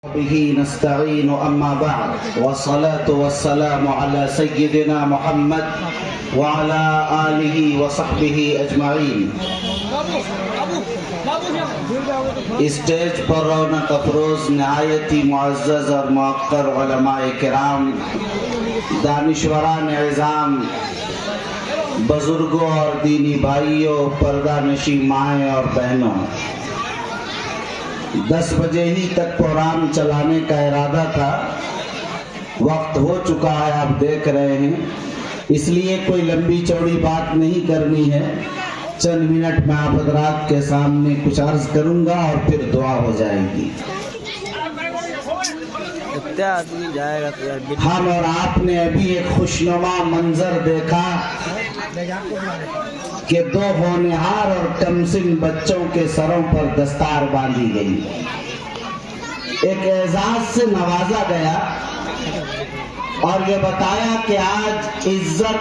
به نستعين أما بعد والصلاة والسلام على سيدنا محمد وعلى آله وصحبه أجمعين. اسٹیج پر رونق افروز نہایتی معزز اور موقر علماء کرام، دانشوران عظام، بزرگوں اور دینی بھائیوں، پردہ نشین مائیں اور بہنوں، 10 بجے ہی تک پروگرام چلانے کا ارادہ تھا، وقت ہو چکا ہے، آپ دیکھ رہے ہیں، اس لیے کوئی لمبی چوڑی بات نہیں کرنی ہے. چند منٹ میں آپ حضرات کے سامنے کچھ عرض کروں گا اور پھر دعا ہو جائے گی. ہم اور آپ نے ابھی ایک خوشنما منظر دیکھا کہ 2 ہونہار اور کمسن بچوں کے سروں پر دستار باندھی گئی، ایک اعزاز سے نوازا گیا اور یہ بتایا کہ آج عزت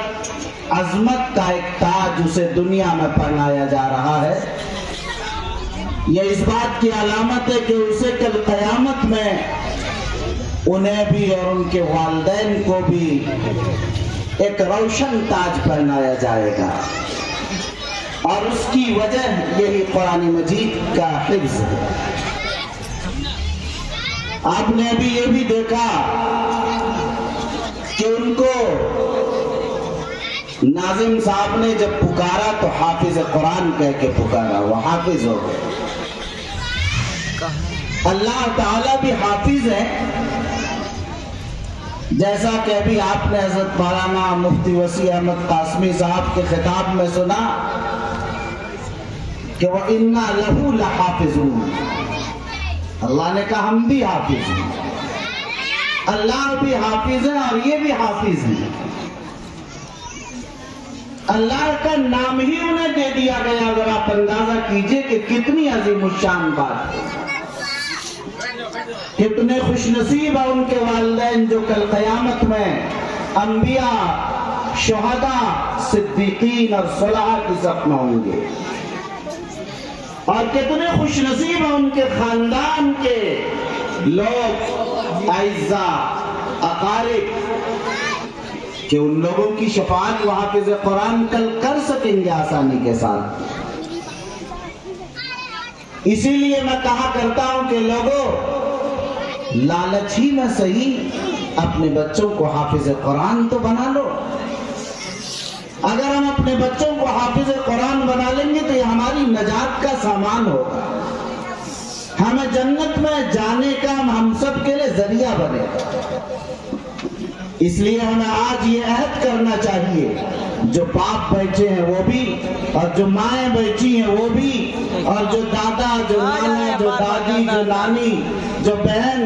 عظمت کا ایک تاج اسے دنیا میں پہنایا جا رہا ہے. یہ اس بات کی علامت ہے کہ اسے کل قیامت میں انہیں بھی اور ان کے والدین کو بھی ایک روشن تاج پہنایا جائے گا، اور اس کی وجہ یہی قرآن مجید کا حفظ ہے. آپ نے ابھی یہ بھی دیکھا کہ ان کو ناظم صاحب نے جب پکارا تو حافظ قرآن کہہ کے پکارا، وہ حافظ ہو گئے. اللہ تعالیٰ بھی حافظ ہے، جیسا کہ ابھی آپ نے حضرت مولانا مفتی وسیع احمد قاسمی صاحب کے خطاب میں سنا کہ وَإِنَّا لَهُ لَحَافِظُونَ. اللہ نے کہا ہم بھی حافظ ہیں، اللہ بھی حافظ ہے اور یہ بھی حافظ ہیں. اللہ کا نام ہی انہیں دے دیا گیا. اگر آپ اندازہ کیجئے کہ کتنی عظیم الشان بات ہے، کتنے خوش نصیب ہیں ان کے والدین جو کل قیامت میں انبیاء، شہداء، صدیقین اور صلحاء کی صف میں ہوں گے. اور کتنے خوش نصیب ہیں ان کے خاندان کے لوگ، اعزاء، اقارب، کہ ان لوگوں کی شفاعت وہ حافظ قرآن کل کر سکیں گے آسانی کے ساتھ. اسی لیے میں کہا کرتا ہوں کہ لوگوں، لالچ ہی میں صحیح اپنے بچوں کو حافظ قرآن تو بنا لو. اگر ہم اپنے بچوں کو حافظ قرآن بنا لیں گے تو یہ ہماری نجات کا سامان ہوگا، ہمیں جنت میں جانے کا ہم سب کے لیے ذریعہ بنے گا. اس لیے ہمیں آج یہ عہد کرنا چاہیے، جو باپ بیٹھے ہیں وہ بھی، اور جو مائیں بیٹھی ہیں وہ بھی، اور جو دادا، جو نانا، جو دادی، جو نانی، جو بہن،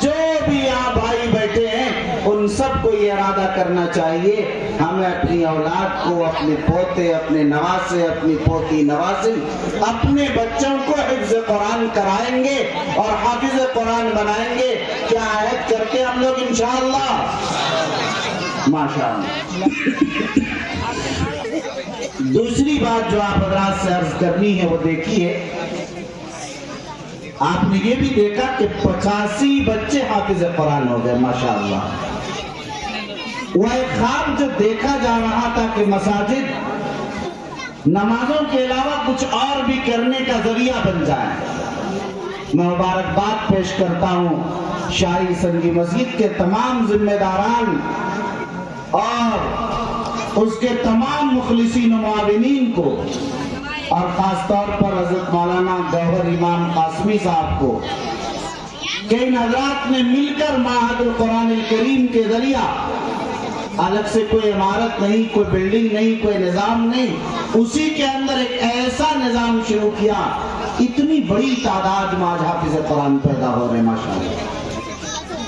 جو بھی یہاں بھائی بیٹھے ہیں، ان سب کو یہ ارادہ کرنا چاہیے ہمیں اپنی اولاد کو، اپنے پوتے، اپنے نواسے، اپنی پوتی نواسے، اپنے بچوں کو حفظ قرآن کرائیں گے اور حافظ قرآن بنائیں گے. کیا عہد کرتے ہم لوگ انشاءاللہ؟ ماشاءاللہ. دوسری بات جو آپ حضرات سے عرض کرنی ہے وہ دیکھیے، آپ نے یہ بھی دیکھا کہ 85 بچے حافظ قرآن ہو گئے ماشاءاللہ. وہ ایک خواب جو دیکھا جا رہا تھا کہ مساجد نمازوں کے علاوہ کچھ اور بھی کرنے کا ذریعہ بن جائے. میں مبارکباد پیش کرتا ہوں شاہی سنگی مسجد کے تمام ذمہ داران اور اس کے تمام مخلصین و معاونین کو، اور خاص طور پر حضرت مولانا گوہر امام قاسمی صاحب کو، کہ ان حضرات نے مل کر معہد القرآن الکریم کے ذریعہ، الگ سے کوئی عمارت نہیں، کوئی بلڈنگ نہیں، کوئی نظام نہیں، اسی کے اندر ایک ایسا نظام شروع کیا. اتنی بڑی تعداد میں آج حافظ قرآن پیدا ہو رہے ہیں ماشاءاللہ.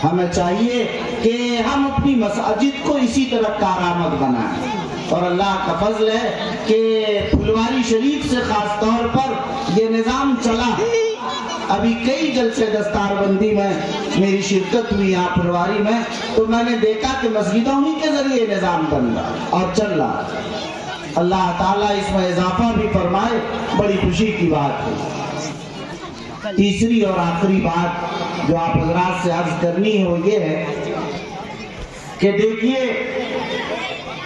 ہمیں چاہیے کہ ہم اپنی مساجد کو اسی طرح کارآمد بنائیں. اور اللہ کا فضل ہے کہ پھلواری شریف سے خاص طور پر یہ نظام چلا. ابھی کئی جلسے دستار بندی میں میری شرکت ہوئی یہاں پھلواری میں، تو میں نے دیکھا کہ مسجدوں ہی کے ذریعے نظام بن رہا اور چل رہا. اللہ تعالیٰ اس میں اضافہ بھی فرمائے، بڑی خوشی کی بات ہے. تیسری اور آخری بات جو آپ حضرات سے عرض کرنی ہے وہ یہ ہے کہ دیکھیے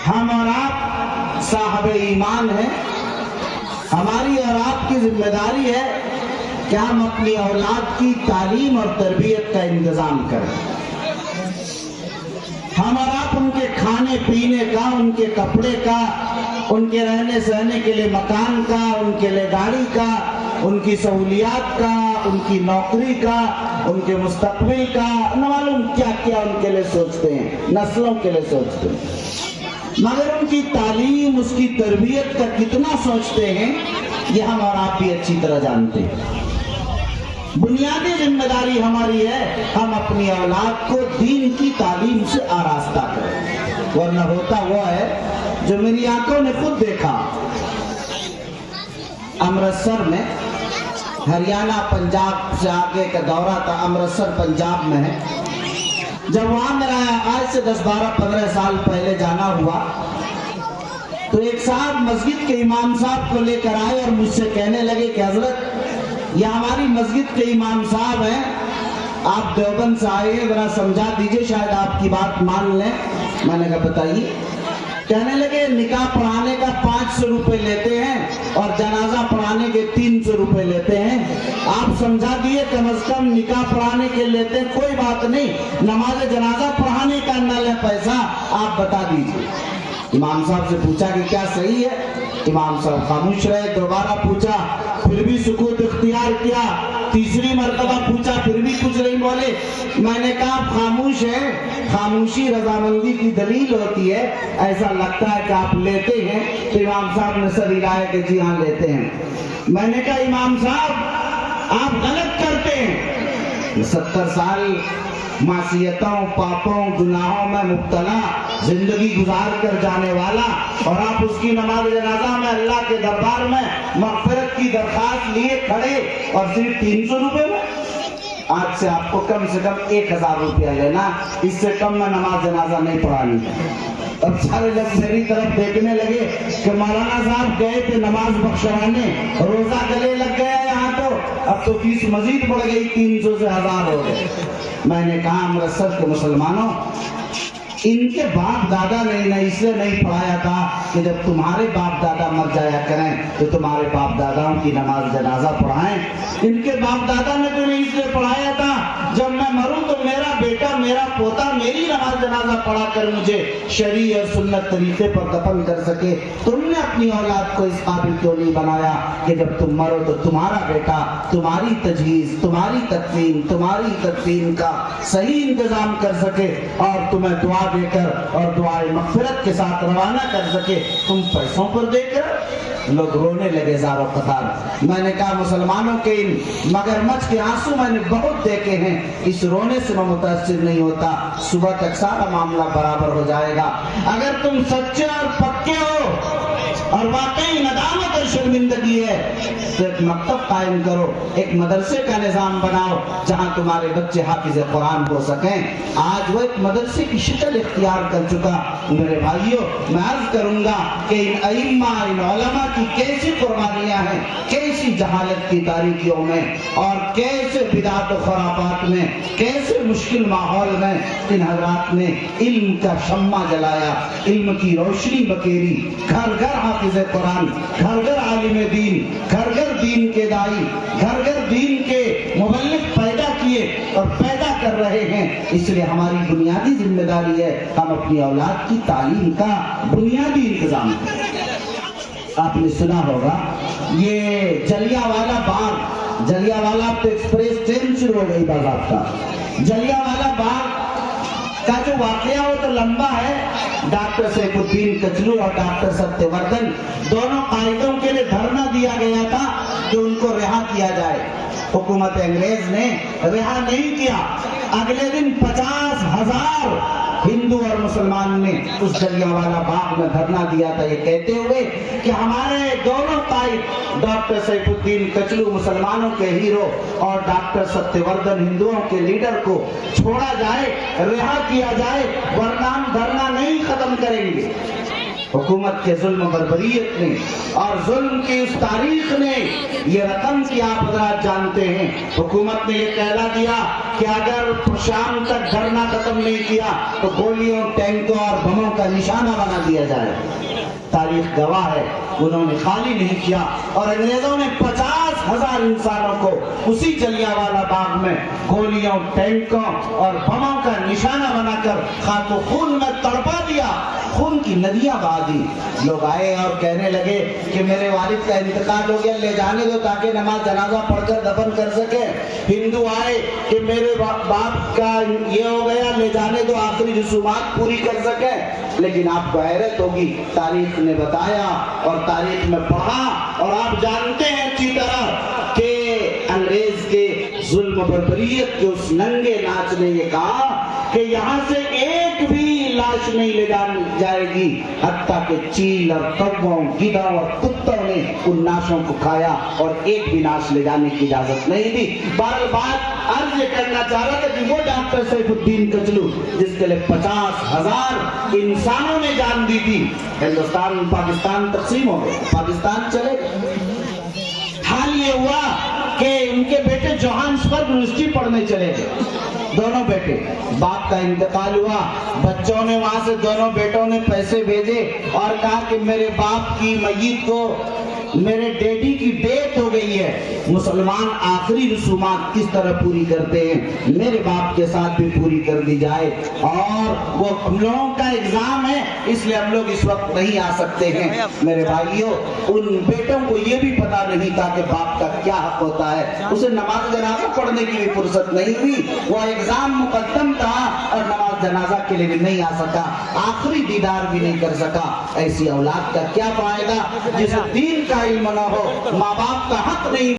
ہم اور آپ صاحب ایمان ہیں، ہماری اور آپ کی ذمہ داری ہے کہ ہم اپنی اولاد کی تعلیم اور تربیت کا انتظام کریں۔ ہم اور آپ ان کے کھانے پینے کا، ان کے کپڑے کا، ان کے رہنے سہنے کے لیے مکان کا، ان کے لیے گاڑی کا، ان کی سہولیات کا، ان کی نوکری کا، ان کے مستقبل کا، نہ معلوم کیا کیا ان کے لیے سوچتے ہیں، نسلوں کے لیے سوچتے ہیں، مگر ان کی تعلیم، اس کی تربیت کا کتنا سوچتے ہیں یہ ہم اور آپ بھی اچھی طرح جانتے ہیں۔ بنیادی ذمہ داری ہماری ہے ہم اپنی اولاد کو دین کی تعلیم سے آراستہ کریں، ورنہ ہوتا وہ ہے جو میری آنکھوں نے خود دیکھا۔ امرتسر میں، ہریانہ پنجاب سے آگے کا دورہ تھا، امرتسر پنجاب میں ہے۔ جب وہاں میرا آج سے 10-12-15 سال پہلے جانا ہوا تو ایک صاحب مسجد کے امام صاحب کو لے کر آئے اور مجھ سے کہنے لگے کہ حضرت یہ ہماری مسجد کے امام صاحب ہیں، آپ دیوبند سے آئے ہیں، ذرا سمجھا دیجئے شاید آپ کی بات مان لیں۔ میں نے کہا بتائیے۔ کہنے لگے نکاح پڑھانے کا 500 روپے لیتے ہیں اور جنازہ پڑھانے کے 300 روپے لیتے ہیں، آپ سمجھا دیے کم از کم نکاح پڑھانے کے لیتے ہیں، کوئی بات نہیں، نماز جنازہ پڑھانے کا نہ لے پیسہ، آپ بتا دیجئے۔ امام صاحب سے پوچھا کہ کیا صحیح ہے؟ امام صاحب خاموش رہے، دوبارہ پوچھا پھر بھی سکوت اختیار کیا، تیسری مرتبہ پوچھا پھر بھی کچھ نہیں بولے۔ میں نے کہا آپ خاموش ہیں، خاموشی رضامندی کی دلیل ہوتی ہے، ایسا لگتا ہے کہ آپ لیتے ہیں۔ تو امام صاحب نے سر ہلایا کہ جی ہاں لیتے ہیں۔ میں نے کہا امام صاحب آپ غلط کرتے ہیں، 70 سال معصیتوں، پاپوں، گناہوں میں مبتلا زندگی گزار کر جانے والا، اور آپ اس کی نماز جنازہ میں اللہ کے دربار میں مغفرت کی درخواست لیے کھڑے اور صرف 300 روپے میں؟ آج سے آپ کو کم سے کم 1000 روپیہ لینا، اس سے کم میں نماز جنازہ نہیں پڑھانی۔ اب سارے لوگ میری طرف دیکھنے لگے کہ مولانا صاحب گئے تھے نماز بخشوانے، روزہ گلے لگ گیا یہاں تو فیس مزید بڑھ گئی، 300 سے 1000 ہو گئے۔ میں نے کہا امرتسر کے مسلمانوں، ان کے باپ دادا نے اس لیے نہیں پڑھایا تھا کہ جب تمہارے باپ دادا مر جایا کریں تو تمہارے باپ داداؤں کی نماز جنازہ پڑھائیں۔ ان کے باپ دادا نے تمہیں اس لیے پڑھایا تھا جب میں مروں تو میرا بیٹا، میرا پوتا میری نماز جنازہ پڑھا کر مجھے شرعی اور سنت طریقے پر دفن کر سکے۔ تم نے اپنی اولاد کو اس قابل کیوں نہیں بنایا کہ جب تم مرو تو تمہارا بیٹا تمہاری تجہیز، تمہاری تدفین کا صحیح انتظام کر سکے اور تمہیں دعا دے کر اور دعائے مغفرت کے ساتھ روانہ کر سکے، تم پیسوں پر دے کر؟ لوگ رونے لگے زار و قطار۔ میں نے کہا مسلمانوں کے ان مگرمچھ کے آنسو میں نے بہت دیکھے ہیں، اس رونے سے میں متاثر نہیں ہوتا، صبح تک سارا معاملہ برابر ہو جائے گا۔ اگر تم سچے اور پکے ہو اور واقعی ندامت اور شرمندگی ہے تو ایک مکتب قائم کرو، ایک مدرسے کا نظام بناؤ جہاں تمہارے بچے حافظ قرآن ہو سکیں۔ آج وہ ایک مدرسے کی شکل اختیار کر چکا۔ میرے بھائیوں، میں عرض کروں گا کہ ان ائمہ، ان علماء کی کیسی قربانیاں ہیں، کیسی جہالت کی تاریکیوں میں اور کیسے بدعت و خرافات میں، کیسے مشکل ماحول میں ان حضرات نے علم کا شمع جلایا، علم کی روشنی بکیری، گھر گھر حافظ قرآن، گھر گھر عالم دین، گھر گھر دین کے دائی، گھر گھر دین کے مبلغ پیدا کیے اور پیدا کر رہے ہیں۔ اس لیے ہماری بنیادی ذمہ داری ہے ہم اپنی اولاد کی تعلیم کا بنیادی انتظام کریں۔ آپ نے سنا ہوگا یہ جلیانوالہ باغ، جلیانوالہ پہ ایکسپریس ٹرین شروع ہو گئی باضابطہ۔ جلیانوالہ باغ کا جو واقعہ ہو تو لمبا ہے۔ ڈاکٹر سیف الدین کچلو اور ڈاکٹر ستیہ وردھن دونوں قائدوں کے لیے دھرنا دیا گیا تھا کہ ان کو رہا کیا جائے۔ حکومت انگریز نے رہا نہیں کیا۔ اگلے دن 50,000 ہندو اور مسلمان نے اس جلیانوالہ باغ میں دھرنا دیا تھا، یہ کہتے ہوئے کہ ہمارے دونوں قائد ڈاکٹر سیف الدین کچلو مسلمانوں کے ہیرو اور ڈاکٹر ستیہ وردھن ہندوؤں کے لیڈر کو چھوڑا جائے، رہا کیا جائے، ورنہ ہم دھرنا نہیں ختم کریں گے۔ حکومت کے ظلم بربریت نے اور ظلم کی اس تاریخ نے یہ رقم کی آپ حضرات جانتے ہیں. حکومت نے یہ کہلا دیا کہ اگر شام تک دھرنا ختم نہیں کیا تو گولیوں، ٹینکوں اور بموں کا نشانہ بنا دیا جائے. تاریخ گواہ ہے انہوں نے خالی نہیں کیا اور انگریزوں نے 50,000 انسانوں کو اسی جلیانوالہ باغ میں گولیوں، ٹینکوں اور بموں کا نشانہ بنا کر خاک و خون میں تڑپا دیا. خون کی ندیاں بہا دی. لوگ آئے اور کہنے لگے کہ میرے والد کا انتقال ہو گیا، لے جانے دو تاکہ نماز جنازہ پڑھ کر دفن کر سکے. ہندو آئے کہ میرے باپ کا یہ ہو گیا، لے جانے دو آخری رسومات پوری کر سکے. لیکن آپ کو حیرت ہوگی، تاریخ نے بتایا اور تاریخ میں پڑھا اور آپ جانتے ہیں اچھی طرح کہ انگریز کے ظلم و بربریت کے اس ننگے ناچ نے یہ کہا کہ یہاں سے ایک بھی لاش نہیں لے جائے گی حتیٰ کہ چیل اور کووں، گدھوں اور کتوں نے ان ناشوں کو کھایا اور ایک بھی ناش لے جانے کی اجازت نہیں دی. بہرحال بات عرض یہ کرنا چاہ رہا تھا کہ وہ ڈاکٹر سیف الدین کچلو جس کے لیے 50,000 انسانوں نے جان دی تھی، ہندوستان پاکستان تقسیم ہو گئے، پاکستان چلے گئے. حال یہ ہوا کہ ان کے بیٹے جوہانسبرگ یونیورسٹی پڑھنے چلے گئے. دونوں بیٹے، باپ کا انتقال ہوا، بچوں نے وہاں سے دونوں بیٹوں نے پیسے بھیجے اور کہا کہ میرے باپ کی میت کو، میرے ڈیڈی کی ڈیتھ ہو گئی ہے، مسلمان آخری رسومات کس طرح پوری کرتے ہیں میرے باپ کے ساتھ بھی پوری کر دی جائے. اور وہ ہم لوگوں کا ایگزام ہے اس لیے ہم لوگ اس وقت نہیں آ سکتے ہیں. میرے بھائیوں، ان بیٹوں کو یہ بھی پتا نہیں تھا کہ باپ کا کیا حق ہوتا ہے. اسے نماز جنازہ پڑھنے کی بھی فرصت نہیں ہوئی، وہ ایگزام مقدم تھا اور نماز جنازہ کے لیے بھی نہیں آ سکا، آخری دیدار بھی نہیں کر سکا. ایسی اولاد کا کیا فائدہ جسے دین کا علم نہ ہو، ماں باپ کا حق نہیں